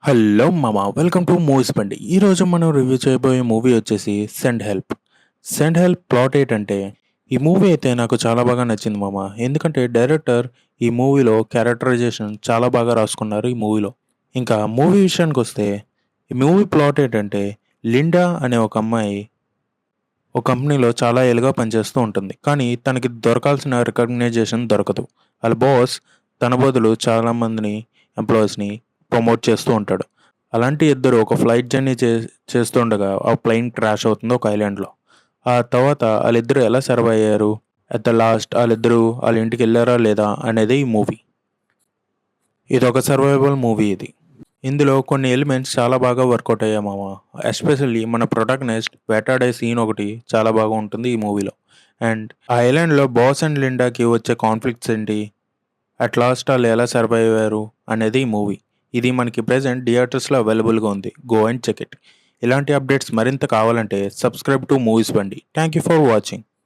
Hello మామ welcome to movies బండి. ఈరోజు మనం రివ్యూ చేయబోయే మూవీ వచ్చేసి send help. Send help plot ఏంటంటే, ఈ మూవీ అయితే నాకు చాలా బాగా నచ్చింది మామ. ఎందుకంటే డైరెక్టర్ ఈ మూవీలో క్యారెక్టరైజేషన్ చాలా బాగా రాసుకున్నారు ఈ మూవీలో. ఇంకా మూవీ విషయానికి వస్తే, ఈ మూవీ ప్లాట్ ఏంటంటే, లిండా అనే ఒక అమ్మాయి ఒక కంపెనీలో చాలా ఏళ్ళుగా పనిచేస్తూ ఉంటుంది. కానీ తనకి దొరకాల్సిన రికగ్నైజేషన్ దొరకదు. వాళ్ళ బాస్ తన బదులు చాలామందిని ఎంప్లాయీస్ని ప్రమోట్ చేస్తూ ఉంటాడు. అలాంటి ఇద్దరు ఒక ఫ్లైట్ జర్నీ చేస్తుండగా ఆ ప్లేన్ క్రాష్ అవుతుంది ఒక ఐలాండ్లో. ఆ తర్వాత వాళ్ళిద్దరూ ఎలా సర్వ్ అయ్యారు, అట్ ద లాస్ట్ వాళ్ళిద్దరూ వాళ్ళ ఇంటికి వెళ్ళారా లేదా అనేది ఈ మూవీ. ఇది ఒక సర్వైవల్ మూవీ ఇది. ఇందులో కొన్ని ఎలిమెంట్స్ చాలా బాగా వర్కౌట్ అయ్యాయి మామ. ఎస్పెషల్లీ మన ప్రొటాగనిస్ట్ వేటాడే సీన్ ఒకటి చాలా బాగా ఉంటుంది ఈ మూవీలో. అండ్ ఆ ఐలాండ్లో బాస్ అండ్ లిండాకి వచ్చే కాన్ఫ్లిక్ట్స్ ఏంటి, అట్ లాస్ట్ వాళ్ళు ఎలా సర్వైవ్ అయ్యారు అనేది ఈ మూవీ. ఇది మనకి ప్రెజెంట్ థియేటర్స్లో అవైలబుల్గా ఉంది. Go and check it. ఇలాంటి అప్డేట్స్ మరింత కావాలంటే subscribe to movies Bandi. Thank you for watching.